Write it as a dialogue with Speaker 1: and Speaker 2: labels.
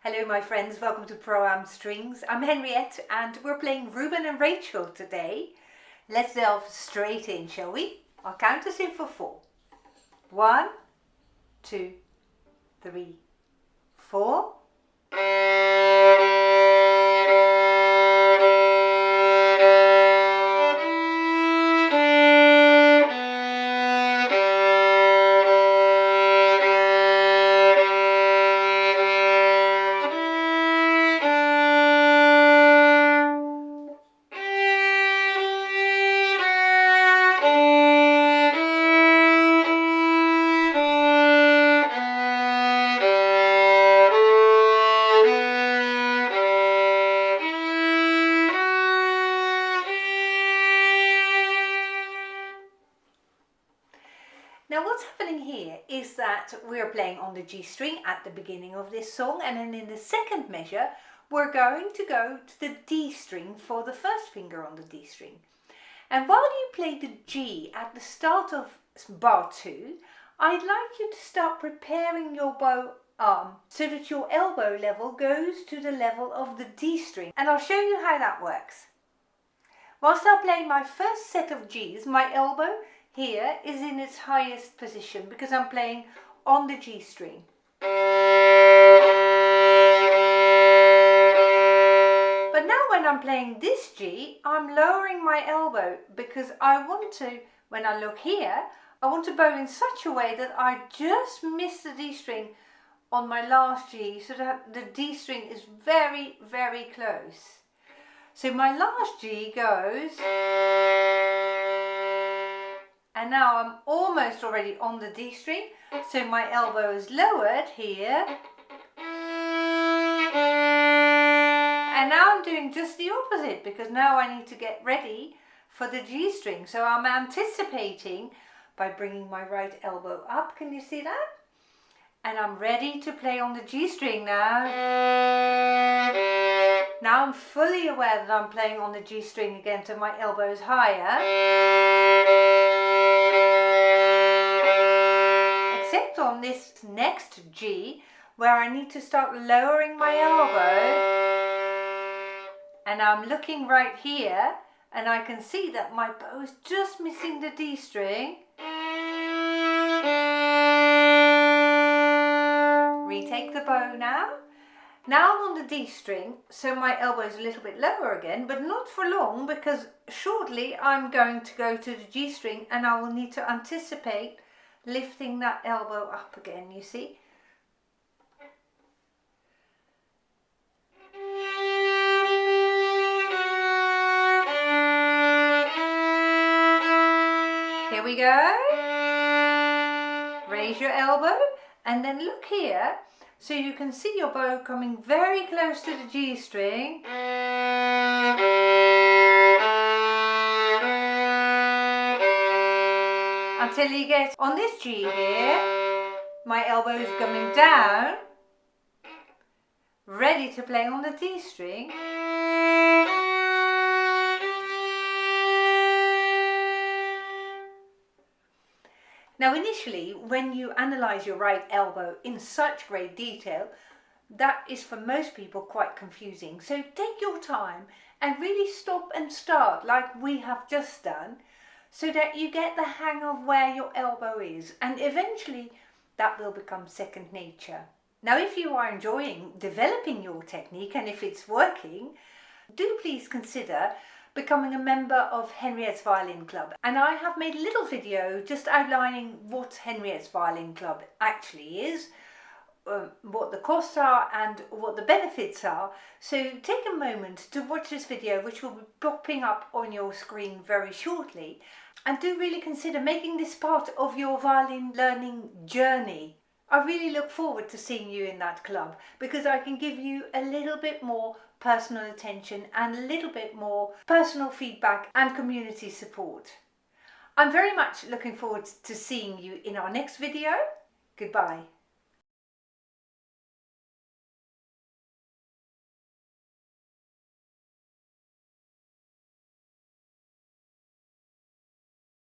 Speaker 1: Hello my friends, welcome to Pro-Am Strings. I'm Henriette and we're playing Reuben and Rachel today. Let's delve straight in, shall we? I'll count us in for 4. 1, 2, 3, 4. Now what's happening here is that we're playing on the G string at the beginning of this song, and then in the second measure we're going to go to the D string for the first finger on the D string. And while you play the G at the start of bar 2, I'd like you to start preparing your bow arm so that your elbow level goes to the level of the D string, and I'll show you how that works. Whilst I play my first set of Gs, my elbow here is in its highest position because I'm playing on the G string. But now when I'm playing this G, I'm lowering my elbow because I want to, when I look here, I want to bow in such a way that I just miss the D string on my last G so that the D string is very, very close. So my last G goes, and now I'm almost already on the D string, so my elbow is lowered here. And now I'm doing just the opposite because now I need to get ready for the G string. So I'm anticipating by bringing my right elbow up, can you see that? And I'm ready to play on the G string now. Now I'm fully aware that I'm playing on the G string again, so my elbow is higher. Except on this next G, where I need to start lowering my elbow. And I'm looking right here, and I can see that my bow is just missing the D string. Retake the bow now. Now I'm on the D string, so my elbow is a little bit lower again, but not for long because shortly I'm going to go to the G string and I will need to anticipate lifting that elbow up again, you see. Here we go. Raise your elbow and then look here. So you can see your bow coming very close to the G string. Until you get on this G here, my elbow is coming down, ready to play on the D string. Now initially, when you analyse your right elbow in such great detail, that is for most people quite confusing. So take your time and really stop and start like we have just done, so that you get the hang of where your elbow is, and eventually that will become second nature. Now if you are enjoying developing your technique and if it's working, do please consider becoming a member of Henriette's Violin Club. And I have made a little video just outlining what Henriette's Violin Club actually is, what the costs are and what the benefits are. So take a moment to watch this video, which will be popping up on your screen very shortly, and do really consider making this part of your violin learning journey. I really look forward to seeing you in that club because I can give you a little bit more personal attention and a little bit more personal feedback and community support. I'm very much looking forward to seeing you in our next video. Goodbye.